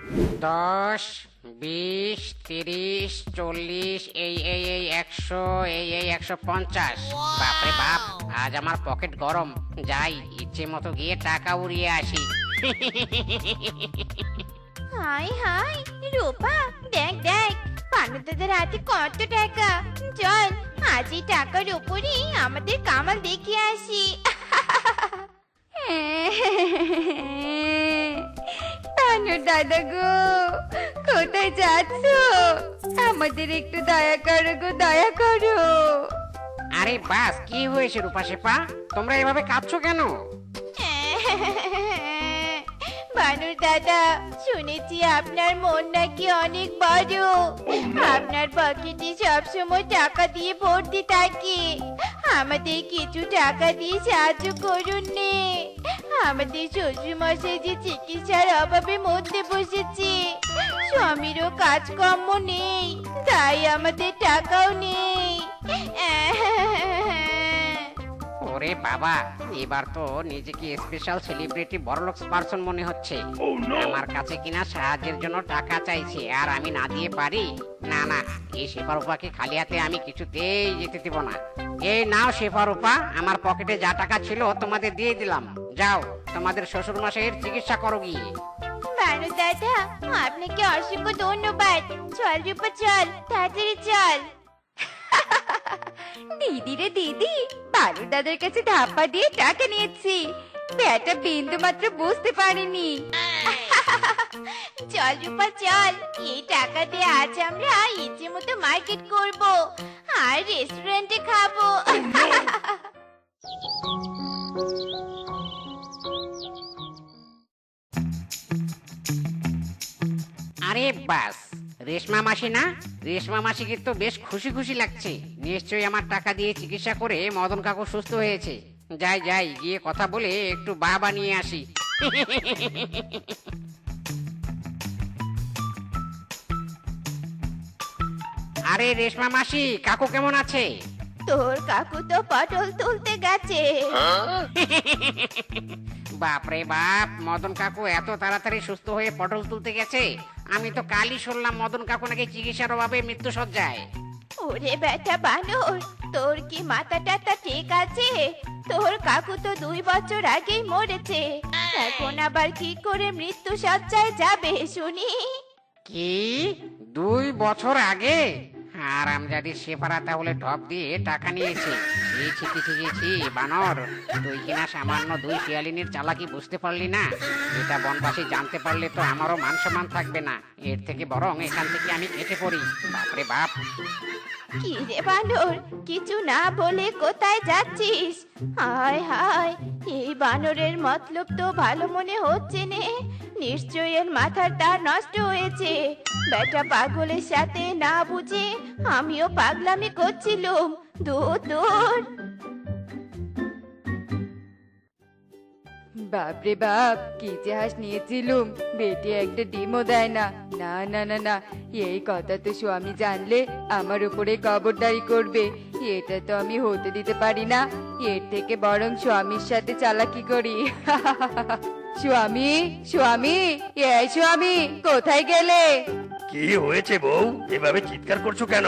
10, 20, 30, 40, এই 100, এই 150। বাপরে বাপ, আজ আমার পকেট গরম। যাই, ইচ্ছে মতো গিয়ে টাকা উড়িয়ে আসি। হাই হাই, রূপা দেখ দেখ, পানুদাদের হাতে কত টাকা। চল, আজ এই টাকার উপরেই আমাদের কামাল দেখিয়ে আসি। পানু দাদা গো, কোথায় যাচ্ছ? আমাদের একটু দয়া করো গো, দয়া করো। আরে বাস, কি হয়েছে রূপা শেপা? তোমরা এভাবে কাঁদছো কেন? বানর দাদা, শুনেছি আপনার মন নাকি অনেক বড়। আপনার পকেটে সবসময় টাকা দিয়ে ভর্তি থাকে। আমাদের কিছু টাকা দিয়ে সাহায্য করুন নে। আমাদের শ্বশুর মশাই যে চিকিৎসার অভাবে মরতে বসেছে, স্বামীরও কাজকর্ম নেই, তাই আমাদের টাকাও নেই। ওরে বাবা, এবার তো নিজেকে স্পেশাল সেলিব্রিটি বড়লোক পারসন মনে হচ্ছে। আমার কাছে কিনা সাহায্যের জন্য টাকা চাইছে, আর আমি না দিয়ে পারি? না না, এই শেফারূপাকে খালি হাতে আমি কিছুতেই যেতে দেব না। এই নাও শেফারূপা, আমার পকেটে যা টাকা ছিল তোমাদের দিয়ে দিলাম। যাও, তোমাদের শ্বশুর মশাইয়ের চিকিৎসা করো গিয়ে। বানর দাদা, আপনাকে অসংখ্য ধন্যবাদ। চল রূপা চল, তাড়াতাড়ি চল। দিদি রে দিদি, বানর দাদার কাছে ধাপ্পা দিয়ে টাকা নিয়েছি। বেটা বিন্দু মাত্র বুঝতে পারিনি। চল রূপা চল, এই টাকা দিয়ে আজ আমরা ইচ্ছে মতো মার্কেট করব আর রেস্টুরেন্টে খাবো। আরে বাস, রেশমা মাসি না? রেশমা মাসিকে তো বেশ খুশি খুশি লাগছে। নিশ্চয়ই আমার টাকা দিয়ে চিকিৎসা করে মদন কাকু সুস্থ হয়েছে। যাই যাই, গিয়ে কথা বলে একটু বাবা নিয়ে আসি। আরে রেশমা মাসি, কাকু কেমন আছে? তোর কাকু তো পটল তুলতে গেছে। বাপরে বাপ, মদন কাকু এত তাড়াতাড়ি সুস্থ হয়ে পটল তুলতে গেছে? আমি তো কালই শুনলাম মদন কাকু নাকি চিকিৎসার অভাবে মৃত্যু সজ্জায়। ওরে বেটা বানর, তোর কি মাথা টাথা ঠিক আছে? তোর কাকু তো 2 বছর আগেই মরেছে, এখন আবার কি করে মৃত্যু সজ্জায় যাবে শুনি? কি, 2 বছর আগে? হারামজাদি শেফারা তাহলে ঢপ দিয়ে টাকা নিয়েছে। ছি বানর, তুই কিনা সামান্য 2 শিয়ালিনীর চালাকি বুঝতে পারলি না? এটা বনবাসী জানতে পারলে তো আমারও মান সম্মান থাকবে না। এর থেকে বরং এখান থেকে আমি কেটে পড়ি। বাপরে বাপ। কি রে বানর, কিছু না বলে কোথায় যাচ্ছিস? হায় হায়, এই বানরের মতলব তো ভালো মনে হচ্ছে নে। নিশ্চয়ই এর মাথার তার নষ্ট হয়েছে। বেটা পাগলের সাথে না বুঝে আমিও পাগলামি করছিলুম। দূর দূর। বাপরে বাপ, কি যে হাঁস নিয়েছিলুম, বেটে একটা ডিমও দেয় না। না না না না, এই কথা তো স্বামী জানলে আমার উপরে খবরদারি করবে। এটা তো আমি হতে দিতে পারি না। এর থেকে বরং স্বামীর সাথে চালাকি করি। স্বামী, স্বামী, এই স্বামী, কোথায় গেলে? কি হয়েছে বউ, এভাবে চিৎকার করছো কেন?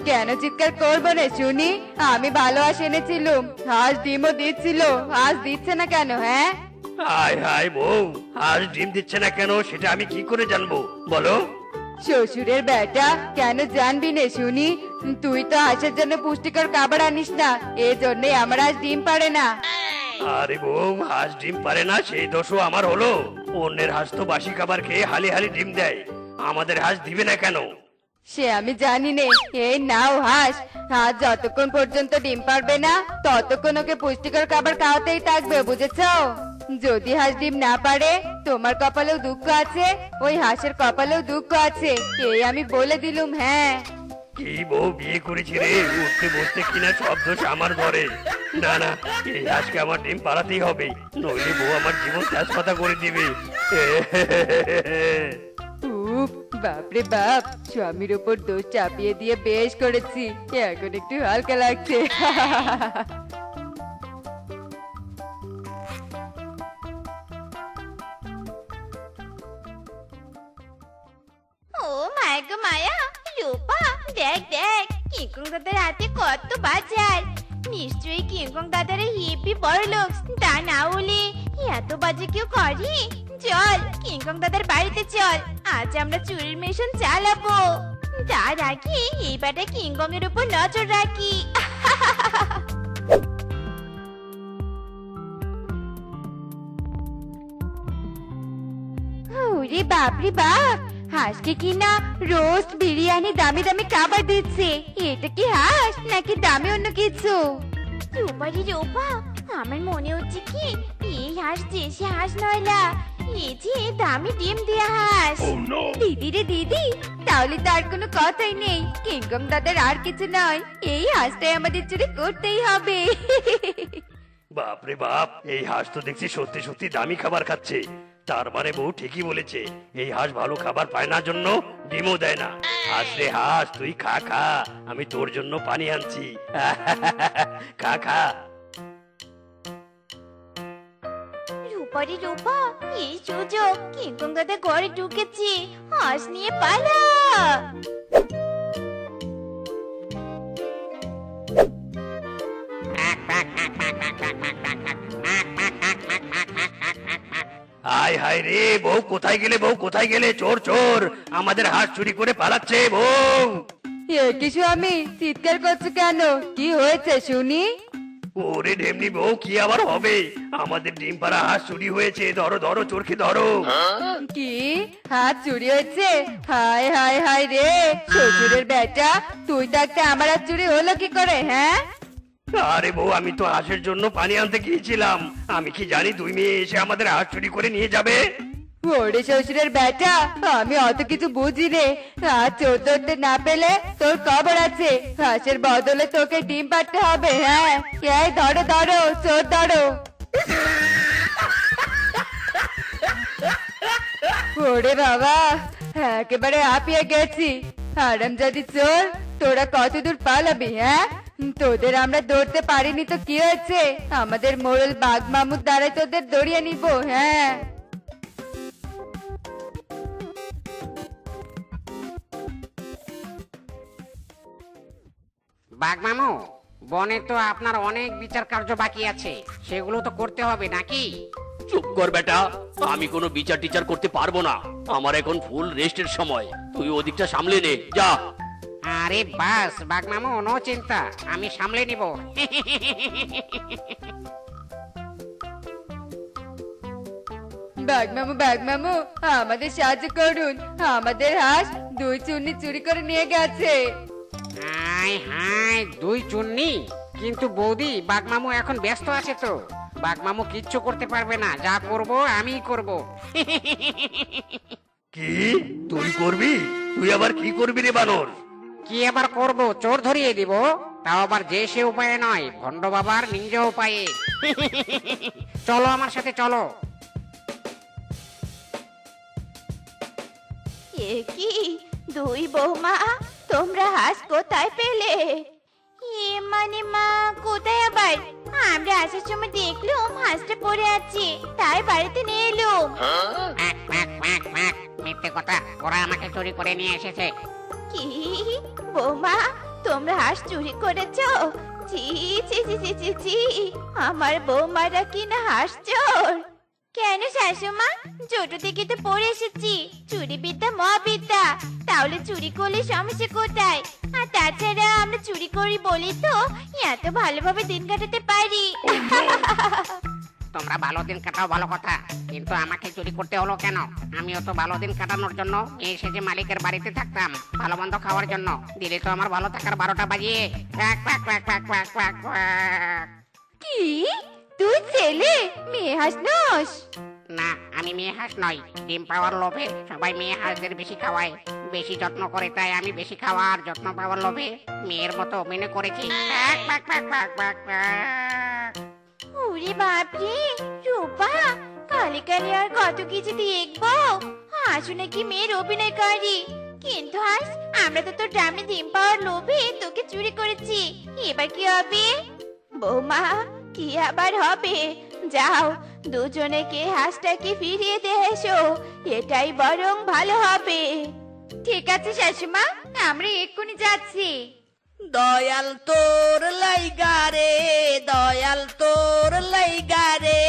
কেন চিৎকার করবো না শুনি? আমি ভালো হাঁস এনেছিলুম, হাঁস ডিমও দিচ্ছিল, হাঁস দিচ্ছে না কেন? হ্যাঁ, হায় হায় বউ, আজ ডিম দিচ্ছে না কেন সেটা আমি কি করে জানবো বলো? শ্বশুরের বেটা, কেন জানবি না শুনি? তুই তো হাঁসের জন্য পুষ্টিকর খাবার আনিস না, এজন্যই আমার হাঁস ডিম পারে না। আরে বউ, হাঁস ডিম পারে না সেই দোষও আমার হলো? অন্যের হাঁস তো বাসি খাবার খেয়ে হালি হালি ডিম দেয়, আমাদের হাঁস দিবে না কেন? সে আমি জানি নে। এই নাও হাঁস, হাঁস যতক্ষণ পর্যন্ত ডিম পারবে না ততক্ষণ ওকে পুষ্টিকর খাবার খাওয়াতেই থাকবে, বুঝেছো? যদি হাঁস ডিম না পারে, তোমার কপালেও দুঃখ আছে, ওই হাঁসের কপালেও দুঃখ আছে, এই আমি বলে দিলুম। হ্যাঁ, কি বউ বিয়ে করেছি রে, উঠতে বসতে কিনা সব দোষ আমার ঘরে। না না, এই হাঁসকে আমার ডিম পাড়াতেই হবে, নইলে বউ আমার জীবন তেজপাতা করে দিবে। উফ, বাপরে বাপ, স্বামীর উপর দোষ চাপিয়ে দিয়ে বেশ করেছি, এখন একটু হালকা লাগছে। হ্যাঁ গো মায়া, রূপা দেখ দেখ কিংকং দাদার হাতে কত বাজার। নিশ্চয়ই কিংকং দাদারা হিপি বড় লোক, তা না হলে এত বাজে কেউ করে? চল কিংকং দাদার বাড়িতে চল, আজ আমরা চুরির মিশন চালাবো। তার আগে এইবারটা কিংকং এর উপর নজর রাখি। ওরে বাপরে বাপ, হাঁসকে কিনা রোস্ট বিরিয়ানি দামি দামি খাবার দিচ্ছে। এটা কি হাঁস নাকি দামি অন্য কিছু? রূপারি রূপা, আমার মনে হচ্ছে কি এই হাঁস দেশি হাঁস নয়লা, এই যে দামি ডিম দেয়া হাঁস। দিদি রে দিদি, তাহলে তার কোনো কথাই নেই। কিংকং দাদার আর কিছু নয়, এই হাঁসটাই আমাদের চুরি করতেই হবে। বাপরে বাপ, এই হাঁস তো দেখছি সত্যি সত্যি দামি খাবার খাচ্ছে। তার মানে বউ ঠিকই বলেছে, এই হাঁস ভালো খাবার পায় না জন্য ডিমও দেয় না। হাঁস রে হাঁস, তুই খা খা, আমি তোর জন্য পানি আনছি। খা খা। রূপারি রূপা, এই সুযোগ, কিংকং দাদা ঘরে ঢুকেছে, হাঁস নিয়ে পালা। হায় হায় রে বউ, কোথায় গেলে বউ, কোথায় গেলে? চোর চোর, আমাদের হাঁস চুরি করে পালাচ্ছে বউ। কি স্বামী, চিৎকার করছো কেন? কি হয়েছে শুনি? ওরে ঢেমনি বউ, কি আবার হবে? আমাদের ডিম পাড়া হাঁস চুরি হয়েছে, ধরো ধরো, চোরকে ধরো। কি হাত চুরি হয়েছে? হায় হায় হায় রে, শ্বশুরের বেটা, তুই থাকতে আমার হাত চুরি হলো কি করে? হ্যাঁ, আরে বউ, আমি তো হাঁসের জন্য পানি আনতে গিয়েছিলাম, আমি কি জানি দুই মেয়ে এসে আমাদের হাঁস চুরি করে নিয়ে যাবে। ওরে শ্বশুরের বেটা, আমি অত কিছু বুঝি রে। আজ চোর ধরতে না পেলে তোর খবর আছে। হাঁসের বদলে তোকে ডিম পাড়তে হবে। হ্যাঁ, এই ধরো ধরো, চোর ধরো। ওরে বাবা, একেবারে হাঁপিয়ে গেছি। হারামজাদি চোর, তোরা কত দূর পালাবি? হ্যাঁ, তোদের আমরা ধরতে পারিনি তো কি হয়েছে? আমাদের মোড়ল বাঘ মামুর দ্বারাই তোদের ধরিয়ে নিব। হ্যাঁ, বাঘ মামু, বনে তো আপনার অনেক বিচার কার্য বাকি আছে, সেগুলো তো করতে হবে নাকি? চুপ কর বেটা, আমি কোনো বিচার টিচার করতে পারবো না। আমার এখন ফুল রেস্টের সময়, তুই ওদিকটা সামলে নে, যা। আরে বাস বাঘ মামু, নো চিন্তা, আমি সামলে নিব। বাঘ মামু, আমাদের সাহায্য করুন। আমাদের হাঁস দুই চুন্নি চুরি করে নিয়ে গেছে। হায় হায়, দুই চুন্নি? কিন্তু বৌদি, বাঘ মামু এখন ব্যস্ত আছে তো, বাঘ মামু কিচ্ছু করতে পারবে না, যা করব আমিই করব। কি তুই করবি? তুই আবার কি করবি রে বানর? কি আবার করব? চোর ধরিয়ে দিব, তাও আবার যে সে উপায়ে নয়, ভণ্ড বাবার নিঞ্জা উপায়ে। চলো আমার সাথে চলো। এ কি দুই বৌমা, তোমরা হাঁস কোথায় পেলে? এ মানে মা, কোথায় আবার? আমরা আসার সময় দেখলাম হাঁসটা পড়ে আছে, তাই বাড়িতে নিয়ে এলাম। Mac, Mac, Mac, Mac. মিথ্যে কথা, ওরা আমাকে চুরি করে নিয়ে এসেছে। কি বৌমা, তোমরা হাঁস চুরি করেছো? ছি ছি ছি ছি ছি ছি, আমার বৌমারা কিনা হাঁস চোর? কেন শাশুমা, ছোট থেকে তো পড়ে এসেছি চুরি বিদ্যা মহাবিদ্যা, তাহলে চুরি করলে সমস্যা কোথায়? আর তাছাড়া আমরা চুরি করি বলি তো এত ভালোভাবে দিন কাটাতে পারি। তোমরা ভালো দিন কাটাও ভালো কথা, কিন্তু আমাকে চুরি করতে হলো কেন? আমিও তো ভালো দিন কাটানোর জন্য এসে যে মালিকের বাড়িতে থাকতাম, ভালো মন্দ খাওয়ার জন্য। দিলে তো আমার ভালো থাকার 12টা বাজিয়ে। ক্বাক, ক্বাক, ক্বাক, ক্বাক, ক্বাক, ক্বাক, ক্বাক। কি তুই ছেলে মেয়ে হাঁস নস? না, আমি মেয়ে হাঁস নই। ডিম পাওয়ার লোভে সবাই মেয়ে হাঁসদের বেশি খাওয়ায়, বেশি যত্ন করে, তাই আমি বেশি খাওয়ার যত্ন পাওয়ার লোভে মেয়ের মতো অভিনয় করেছি। ক্বাক, ক্বাক, ক্বাক, ক্বাক, ক্বাক, ক্বাক। ওরে বাপরে রূপা, কালে কালে আর কত কিছু দেখবো। হাসু নাকি মেয়ের অভিনয়কারী, কিন্তু হাস আমরা তো তোর ড্রামে ডিম পাওয়ার লোভে তোকে চুরি করেছি। এবার কি হবে? বৌমা, কি আবার হবে? যাও দুজনে কে হাঁসটাকে ফিরিয়ে দিয়ে এসো, এটাই বরং ভালো হবে। ঠিক আছে শাশুমা, আমরা এক্ষুনি যাচ্ছি। দয়াল তোর লাইগারে, দয়াল তোর লাইগারে,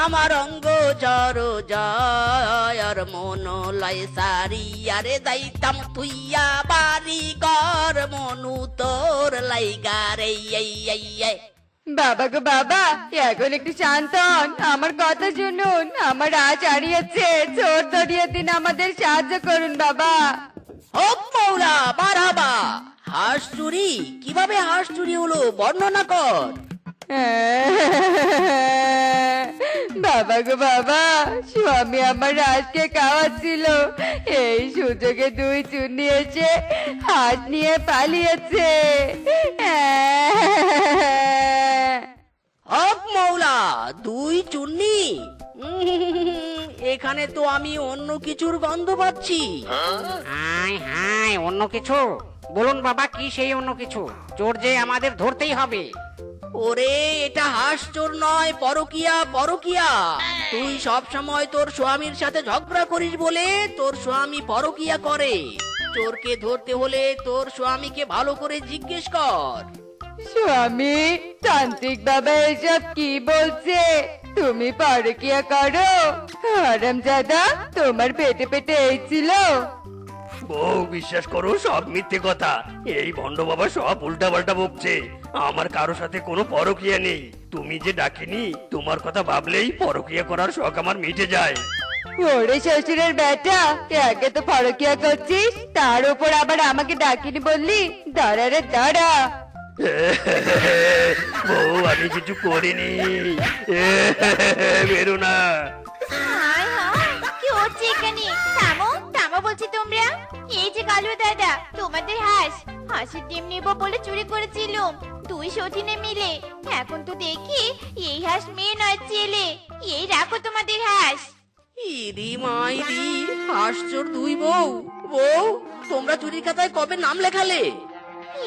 আমার অঙ্গ জর জয়র মন লাই সারি আরে দাইতাম তুইয়া বাড়ি ঘর মনু তোর লাইগারে। এই বাবা গো বাবা, এখন একটু শান্ত হন, আমার কথা শুনুন। আমার আজ হারিয়েছে, চোর ধরিয়ে দিন, আমাদের সাহায্য করুন বাবা। ও মৌলা মারহাবা। হাঁস চুরি? কিভাবে হাঁস চুরি হলো বর্ণনা কর। বাবা গো বাবা, স্বামী আমার হাঁসকে খাওয়াচ্ছিল, এই সুযোগে দুই চুন্নি এসে হাঁস নিয়ে পালিয়েছে। হক মৌলা, দুই চুন্নি? এখানে তো আমি অন্য কিছুর গন্ধ পাচ্ছি। হাই হাই, অন্য কিছু? বলুন বাবা, কি সেই অন্য কিছু? চোর যে আমাদের ধরতেই হবে। ওরে, এটা হাঁস চোর নয়, পরকিয়া পরকিয়া। তুই সব সময় তোর স্বামীর সাথে ঝগড়া করিস বলে তোর স্বামী পরকিয়া করে। চোরকে ধরতে হলে তোর স্বামীকে ভালো করে জিজ্ঞেস কর। স্বামী, তান্ত্রিক বাবা এসব কি বলছে? তুমি পরকিয়া করো? হারামজাদা, তোমার পেটে পেটে এই ছিল? বউ, বিশ্বাস করো, সব মিথ্যে কথা। এই ভণ্ড বাবা সব উল্টা পাল্টা বকছে। আমার কারো সাথে কোনো পরকিয়া নেই। তুমি যে ডাকিনি, তোমার কথা ভাবলেই পরকিয়া করার শখ আমার মিটে যায়। ওরে শ্বশুরের বেটা, একে তো পরকিয়া করছিস, তার উপর আবার আমাকে ডাকিনি বললি? দাঁড়া রে দাঁড়া। বউ, আমি কিছু করিনি। বেরো না। হায় হায়, কি হচ্ছে এখানে? থামো থামো বলছি তোমরা। এই যে কালু দাদা, তোমাদের হাঁসের ডিম নেবো বলে চুরি করেছিলাম দুই সতীনে মিলে। এখন তো দেখি এই হাঁস মেয়ে নয় ছেলে। এই রাখো তোমাদের হাঁস। ইরি মাইরি, হাঁস চোর দুই বউ। বউ, তোমরা চুরির খাতায় কবে নাম লেখালে?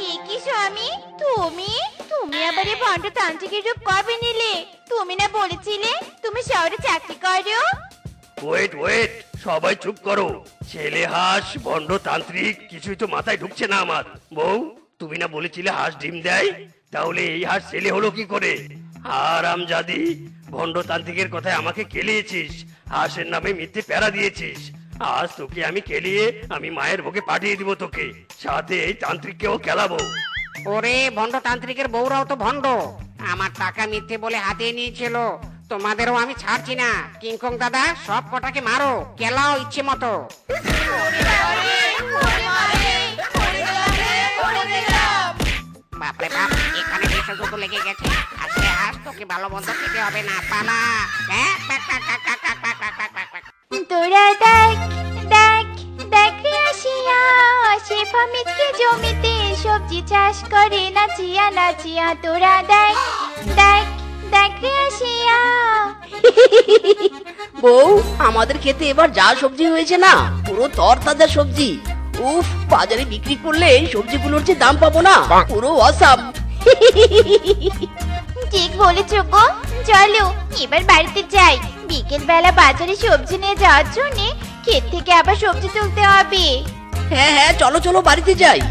এ কি স্বামী, তুমি তুমি আবার এই ভণ্ড তান্ত্রিকের রূপ কবে নিলে? তুমি না বলেছিলে তুমি শহরে চাকরি করো? ওয়েট ওয়েট, সবাই চুপ করো। ছেলে হাঁস, ভণ্ড তান্ত্রিক, কিছুই তো মাথায় ঢুকছে না আমার। বউ, তুমি না বলেছিলে হাঁস ডিম দেয়? তাহলে এই হাঁস ছেলে হলো কি করে? হারামজাদি, ভণ্ড তান্ত্রিকের কথায় আমাকে কেলিয়েছিস, হাঁসের নামে মিথ্যে প্যারা দিয়েছিস। আজ তোকে আমি কেলিয়ে আমি মায়ের ভোগে পাঠিয়ে দিব তোকে, সাথে এই তান্ত্রিককেও কেলাবো। ওরে, ভণ্ড তান্ত্রিকের বউরাও তো ভণ্ড। আমার টাকা মিথ্যে বলে হাতিয়ে নিয়েছিল। তোমাদেরও আমি ছাড়ছি না। কিংকং দাদা, সব কটাকে মারো, কেলাও ইচ্ছে মতো। বাপরে বাপ, এখানে বিশ্বযুদ্ধ লেগে গেছে। আজকে হাঁস, তোকে ভালো মন্দ খেতে হবে না, পালা। তোরা দেখ দেখ দেখ রে আসিয়া, শেফা মিচকে জমিতে সবজি চাষ করে নাচিয়া নাচিয়া। তোরা দেখ দেখ দেখ রে আসিয়া। বউ, আমাদের খেতে এবার যা সবজি হয়েছে না, পুরো তরতাজা সবজি। উফ, বাজারে বিক্রি করলে এই সবজিগুলোর যে দাম পাবো না, পুরো অসাম। ঠিক বলেছো গো। চলো এবার বাড়িতে যাই। বিকেল বেলা বাজারে সবজি নিয়ে যাওয়ার জন্য ক্ষেত থেকে আবার সবজি তুলতে হবে। হ্যাঁ হ্যাঁ, চলো চলো বাড়িতে যাই।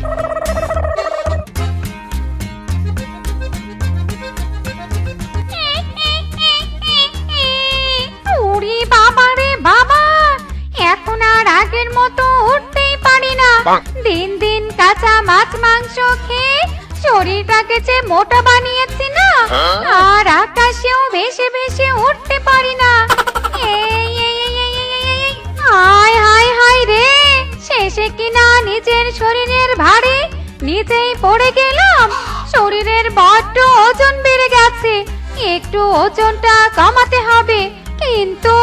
ওরে বাবা রে বাবা, এখন আর আগের মতো উঠতেই পারি না। দিন দিন কাঁচা মাছ মাংস খেয়ে শরীরটাকে যে মোটা বানিয়েছি না, আর আকাশেও ভেসে ভেসে উঠতে পারি না। এই এই এই এই এই এই এই, হায় হায় হায় রে, শেষে কিনা নিজের শরীরের ভারে নিজেই পড়ে গেলাম। শরীরের বড্ড ওজন বেড়ে গেছে, একটু ওজনটা কমাতে হবে। কিন্তু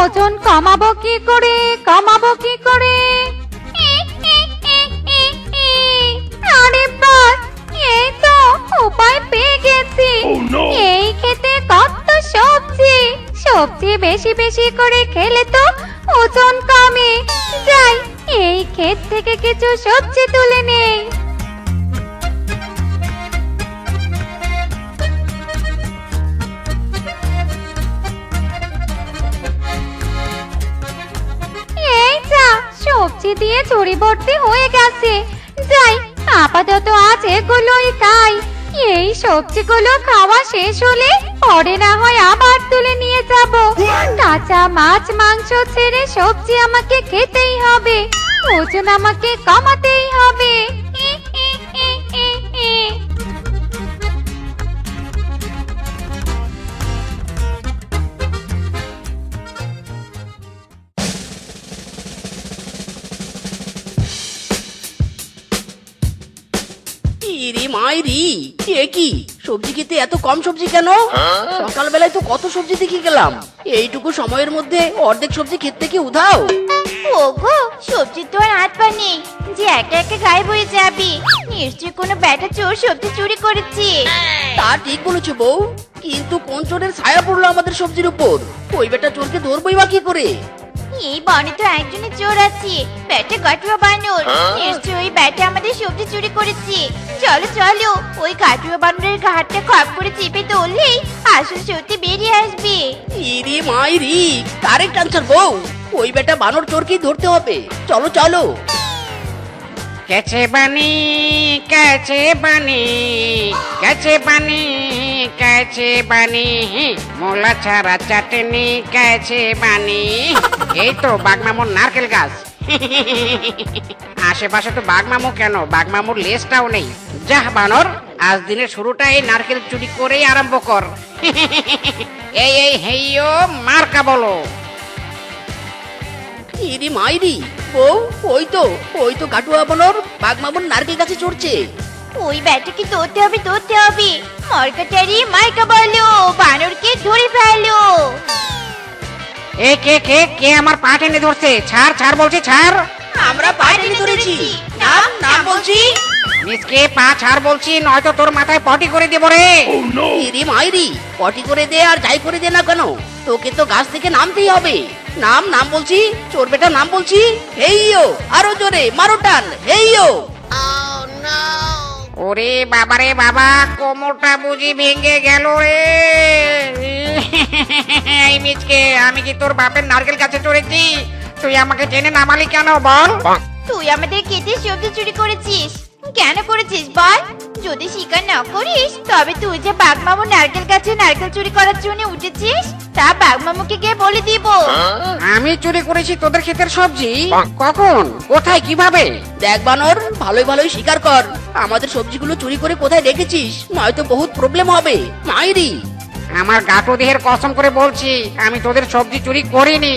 ওজন কমাবো কি করে, কমাবো কি করে? আরে বাস, এই তো উপায় পেয়ে গেছি। এই খেতে কত সবজি, সবজি বেশি বেশি করে খেলে তো ওজন কমে। যাই, এই ক্ষেত থেকে কিছু সবজি তুলে নেই। এই যা, সবজি সবজি দিয়ে ঝুড়ি ভর্তি হয়ে গেছে। যাই, আপাতত আজ এগুলোই খাই। এই সবজিগুলো খাওয়া শেষ হলে পরে না হয় আবার তুলে নিয়ে যাব। কাঁচা মাছ মাংস ছেড়ে সবজি আমাকে খেতেই হবে, ওজন আমাকে কমাতেই হবে। ই, ই, ই, ই, ই। ইরি মাইরি, এ কি সবজি খেতে এত কম সবজি কেন? সকালবেলায় তো কত সবজি দেখে গেলাম, এইটুকু সময়ের মধ্যে অর্ধেক সবজি খেতে কি উধাও? ওগো, সবজির তো আর হাত পা নেই যে একা একা গায়েব হয়ে যাবে। নিশ্চয়ই কোনো ব্যাটা চোর সবজি চুরি করেছে। তা ঠিক বলেছো বউ, কিন্তু কোন চোরের ছায়া পড়লো আমাদের সবজির উপর? ওই বেটা চোরকে ধরবই বা কি করে? এই বনে তো একজনের চোর আছে, ব্যাটা কাটুয়া বানর। নিশ্চয়ই ওই ব্যাটা আমাদের সবজি চুরি করেছে। চলো চলো, ওই কাটুয়া বানরের ঘাটটা খপ করে চেপে ধরলেই আসল সত্যি বেরিয়ে আসবে। ইরি মাইরি, কারেক্ট আনসার বউ। ওই বেটা বানর চোরকেই ধরতে হবে। চলো চলো। कैसे बनी कैसे बनी कैसे बनी कैसे बनी মোলা ছাড়া চাটনি कैसे बनी। এই তো বাগমামুর নারকেল গাছ। আশেপাশে তো বাগমামু কেন, বাগমামুর লেজটাও নেই। যাহ বানর, আজ দিনের শুরুটা এই নারকেল চুরি করেই আরম্ভ কর। এই এই হেইয়ো মার্কা বলো। ইরি মাইরি, বউ ওই তো কাটুয়া বানর বাঘমামুর নারকেল গাছে চড়ছে। ওই ব্যাটাকে ধরতে হবে ধরতে হবে। মরকাটারি মাইকা বলো, বানরকে ধরে ফেলো। এ কে কে কে আমার পা টেনে ধরছে? ছাড় ছাড় বলছি, ছাড়। আমরা পাইনি ধরেছি। নাম নাম বলছি। মিসকে পা ছাড় বলছি, নয়তো তোর মাথায় পটি করে দেব রে। ইরি মাইরি, পটি করে দে আর যাই করে দে না কেন, তোকে তো গাছ থেকে নামতেই হবে। নাম নাম বলছি, চোর বেটা নাম বলছি। হেইয়ো, আরো জোরে মারো টান, হেইয়ো। ওরে বাবারে বাবা, কোমরটা বুঝি ভেঙে গেল রে। এই মিচকে, আমি কি তোর বাপের নারকেল গাছে চড়েছি? তুই আমাকে টেনে নামালি কেন বল? তুই আমাদের কেটে সবজি চুরি করেছিস। কেন করেছিস বল? যদি স্বীকার না করিস তবে তুই যে বাঘমামু নারকেল গাছে নারকেল চুরি করার জন্য উঠেছিস তা বাঘমামুকে গিয়ে বলে দিব। আমি চুরি করেছি তোদের ক্ষেতের সবজি? কখন, কোথায়, কিভাবে? দেখ বানর, ভালোই ভালোই স্বীকার কর, আমাদের সবজিগুলো চুরি করে কোথায় রেখেছিস, নয়তো বহুত প্রবলেম হবে। মাইরি, আমার গাটো দেহের কসম করে বলছি, আমি তোদের সবজি চুরি করিনি।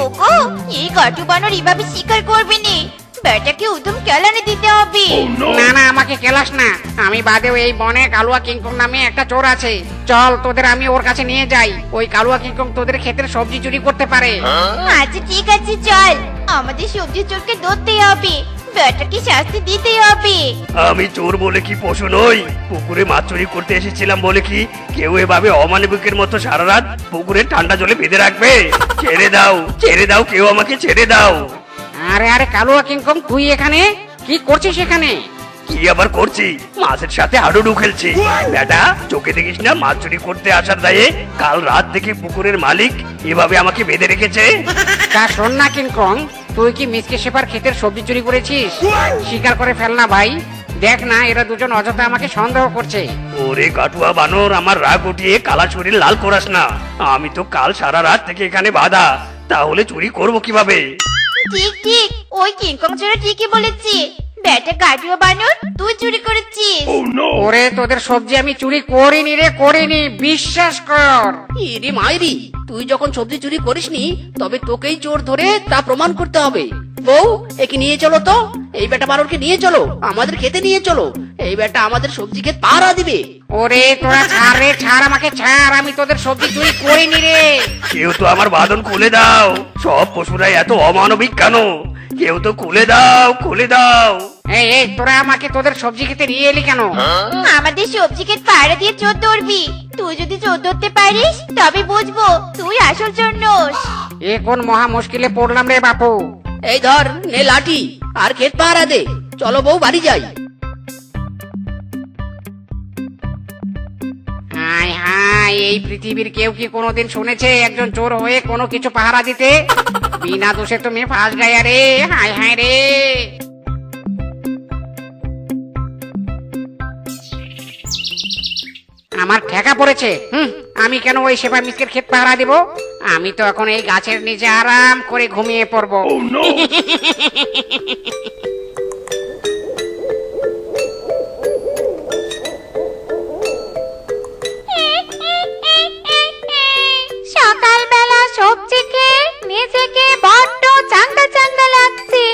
ওগো, এই কাটু বানর এভাবে স্বীকার করবে নি। বেটাকে উদম কেলানি দিতে হবে। না না, আমাকে কেলাস না। আমি বাদেও এই বনে কালুয়া কিংকং নামে একটা চোর আছে। চল, তোদের আমি ওর কাছে নিয়ে যাই। ওই কালুয়া কিংকং তোদের ক্ষেতের সবজি চুরি করতে পারে। আচ্ছা ঠিক আছে, চল। আমাদের সবজি চোরকে ধরতেই হবে, বেটাকে শাস্তি দিতেই হবে। আমি চোর বলে কি পশু নই? পুকুরে মাছ চুরি করতে এসেছিলাম বলে কি কেউ এভাবে অমানবিকের মতো সারা রাত পুকুরে ঠান্ডা জলে বেঁধে রাখবে? ছেড়ে দাও, ছেড়ে দাও, কেউ আমাকে ছেড়ে দাও। আরে আরে কালুয়া কিংকং, তুই এখানে কি করছিস? এখানে কি আবার করছি? মাছের সাথে হাডুডু খেলছি। বেটা, চোখে দেখিস না মাছ চুরি করতে আসার দায়ে কাল রাত থেকে পুকুরের মালিক এভাবে আমাকে বেঁধে রেখেছে। তা শোন না কিংকং, তুই কি মিসকে শেফার ক্ষেতের সবজি চুরি করেছিস? স্বীকার করে ফেল না ভাই। দেখ না, এরা দুজন অযথা আমাকে সন্দেহ করছে। ওরে কাটুয়া বানর, আমার রাগ উঠিয়ে কালা শরীর লাল করাস না। আমি তো কাল সারা রাত থেকে এখানে বাঁধা, তাহলে চুরি করব কিভাবে? ঠিক ঠিক, ওই কিংকং চোর ঠিকই বলেছে। বেটা কাটুয়া বানর, তুই চুরি করেছিস। ওরে, তোদের সবজি আমি চুরি করিনি রে, করিনি, বিশ্বাস কর। ইরি মাইরি, তুই যখন সবজি চুরি করিসনি তবে তোকেই চোর ধরে তা প্রমাণ করতে হবে। বউ, একে নিয়ে চলো তো, এই বেটা বানরকে নিয়ে চলো, আমাদের খেতে নিয়ে চলো। এই বেটা আমাদের সবজি খেতে পাহারা দিবে। ওরে তোরা ছাড় রে, ছাড়, আমাকে ছাড়। আমি তোদের সবজি চুরি করিনি রে। কেউ তো আমার বাঁধন খুলে দাও। সব পশুরাই এত অমানবিক কেন? কেউ তো খুলে দাও, খুলে দাও। এই এই, তোরা আমাকে তোদের সবজি খেতে নিয়ে এলি কেন? আমাদের সবজি খেত পাহারা দিয়ে চোর ধরবি। তুই যদি চোর ধরতে পারিস তবে বুঝবো তুই আসল চোর নোস। এ কোন মহা মুশকিলে পড়লাম রে বাপু। এই ধর, নে লাঠি আর খেত পাহারা দে। চলো বউ, বাড়ি যাই। হাই হাই, এই পৃথিবীর কেউ কি কোনোদিন শুনেছে একজন চোর হয়ে কোনো কিছু পাহারা দিতে? বিনা দোষে তুমি ফাঁস গায়া রে, হায় হায় রে। আমার ঠেকা পড়েছে। আমি কেন ওই সেবা মিসকের ক্ষেত পাহারা দিব? আমি তো এখন এই গাছের নিচে আরাম করে ঘুমিয়ে পড়বো। সকালবেলা সবজি খেয়ে নিজেকে বড্ড চাঙ্গা চাঙ্গা লাগছে।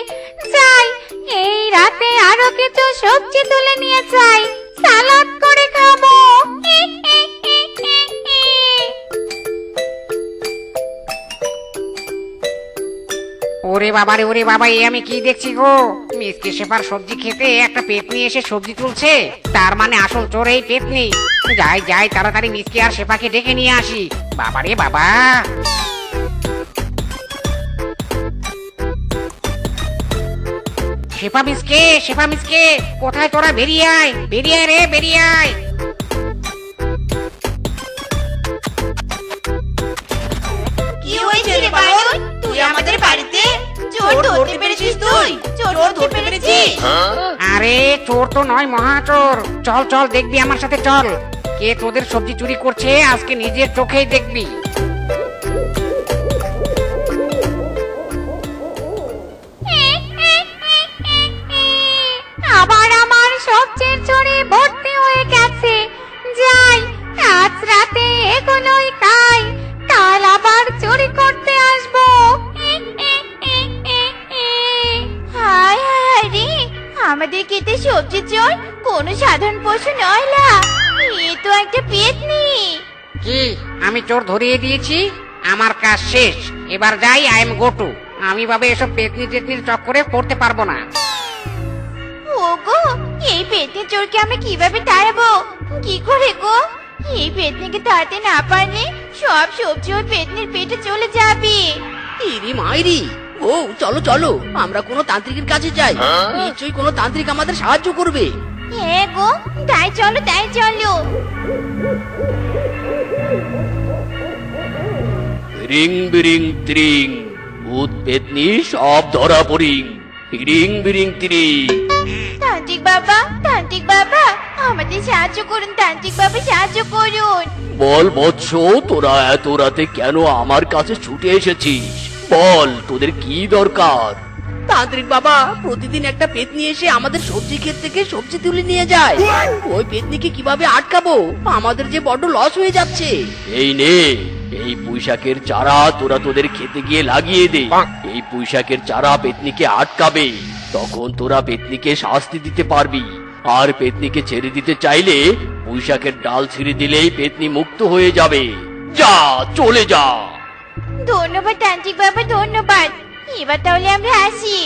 যাই, এই রাতে আরো কিছু সবজি তুলে নিয়ে যাই, সালাদ করে খাবো। ওরে বাবা রে, ওরে বাবা, এ আমি কি দেখছি গো? মিসকে শেফার সবজি খেতে একটা পেতনি এসে সবজি তুলছে। তার মানে আসল চোর এই পেতনি। যাই যাই, তাড়াতাড়ি মিসকে আর শেফাকে ডেকে নিয়ে আসি। বাবা রে বাবা। শেফা মিসকে, শেফা মিসকে, কোথায় তোরা? বেরিয়ে আয়, বেরিয়ে আয় রে, বেরিয়ে আয়। কি হয়েছে রে বানর? তুই আমাদের বাড়িতে চোর ধরতে পেরেছিস? তুই চোর ধরতে পেরেছিস? আরে চোর তো নয়, মহাচোর। চল চল, দেখবি আমার সাথে চল। কে তোদের সবজি চুরি করছে আজকে নিজের চোখেই দেখবি। আবার আমার সবজির ঝুড়ি ভর্তি হয়ে গেছে। যাই, আজ রাতে এগুলোই খাই, কাল আবার চুরি করতে আসবো। হায় হায় রে, আমাদের খেতে সবজি চোর কোনো সাধারণ পশু নয় না, এ তো একটা পেতনি। কি আমি চোর ধরিয়ে দিয়েছি? আমার কাজ শেষ। এবার যাই, আই এম গোটু। আমি ভাবে এসব পেতনি টেতনির চক্করে পড়তে পারবো না। ওগো, এই পেতনি চোরকে আমরা কিভাবে তাড়াবো? কি করে গো? এই পেতনিকে তাড়াতে না পারলে সব সবজি ওই পেতনির পেটে চলে যাবে। ইরি মাইরি, ও চলো চলো, আমরা কোনো তান্ত্রিকের কাছে যাই। নিশ্চয়ই কোনো তান্ত্রিক আমাদের সাহায্য করবে। হ্যাঁ গো, তাই চলো তাই চলো। রিং বিরিং ত্রিং, ভূত পেতনি সব ধরা পড়িং। রিং বিরিং ত্রিং। তান্ত্রিক বাবা, তান্ত্রিক বাবা, আমাদের সাহায্য করুন, তান্ত্রিক বাবা সাহায্য করুন। বল বৎস, তোরা এত রাতে কেন আমার কাছে ছুটে এসেছিস? বল, তোদের কি দরকার? তান্ত্রিক বাবা, প্রতিদিন একটা পেতনি এসে আমাদের সবজি ক্ষেত থেকে সবজি তুলে নিয়ে যায়। ওই পেতনিকে কিভাবে আটকাবো? আমাদের যে বড্ড লস হয়ে যাচ্ছে। এই নে, এই পুঁইশাকের চারা তোরা তোদের খেতে গিয়ে লাগিয়ে দে। এই পুঁইশাকের চারা পেতনিকে আটকাবে, তখন তোরা পেতনিকে শাস্তি দিতে পারবি। আর পেতনিকে ছেড়ে দিতে চাইলে পুঁইশাকের ডাল ছিঁড়ে দিলেই পেতনি মুক্ত হয়ে যাবে। যা, চলে যা। ধন্যবাদ তান্ত্রিক বাবা, ধন্যবাদ। এবার তাহলে আমরা আসি।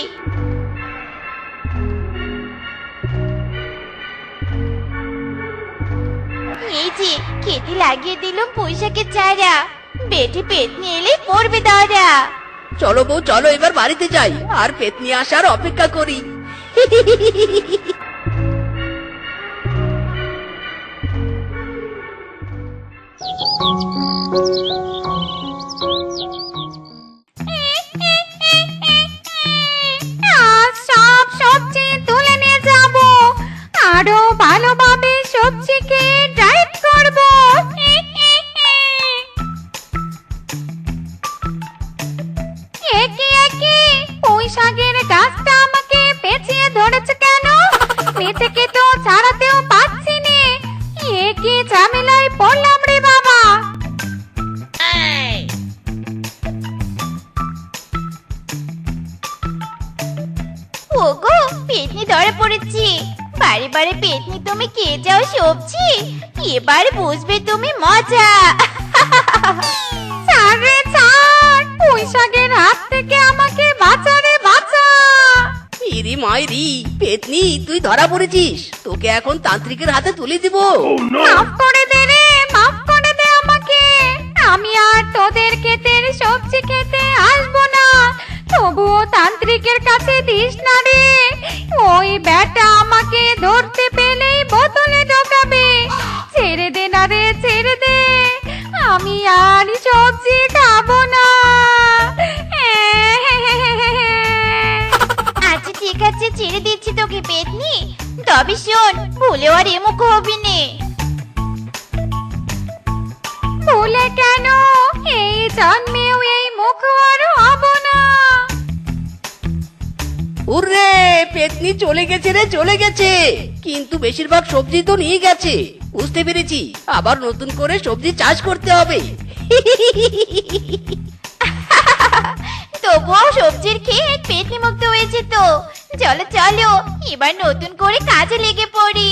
এই যে খেতে লাগিয়ে দিলাম পুঁইশাকের চারা, বেটে পেতনি এলে পড়বে দাঁড়া। চলো বউ, চলো এবার বাড়িতে যাই আর পেতনি আসার অপেক্ষা করি। আজ সব সবজি তুলে নিয়ে যাব, আরো ভালোভাবে সবজিকে ডাইট করব। একে একে ওই শাকের গাছটা আমাকে পেঁচিয়ে ধরেছে কেন? নিজেকে তো ছাড়াতেও পাচ্ছি নে। এ কি ঝামেলায় পড়লাম রে বাবা। ওগো, পেতনি ধরে পড়েছি। বারে বারে পেতনি তুমি কে যাও সবজি, এবার বুঝবে তুমি মজা। ছাড় রে ছাড়, ওই শাকের হাত থেকে আমাকে বাঁচা রে বাঁচা। ইরি মাইরি, পেতনি তুই ধরা পড়েছিস, তোকে এখন তান্ত্রিকের হাতে তুলে দিব। মাফ করে দে রে, মাফ করে দে আমাকে। আমি আর তোদের ক্ষেতের সবজি খেতে আসবো না, তবুও তান্ত্রিকের কাছে দিস না রে। ওই ব্যাটা আমাকে ধরতে পেলেই বোতলে ঢোকাবে। ছেড়ে দে না রে, ছেড়ে দে। আমি আর সবজি খাবো না। আচ্ছা ঠিক আছে, ছেড়ে দিচ্ছি তোকে পেতনি। তবে শোন, ভুলেও আর এমুখ হবি নে। ভুলে কেন, এই জন্মেও এই মুখ আর হব না। উর্রে, পেতনি চলে গেছে রে, চলে গেছে। কিন্তু বেশিরভাগ সবজি তো নিয়ে গেছে। বুঝতে পেরেছি, আবার নতুন করে সবজি চাষ করতে হবে। তবুও সবজির খেয়ে পেটনি মুক্ত হয়েছে তো। চলো চলো, এবার নতুন করে কাজে লেগে পড়ি।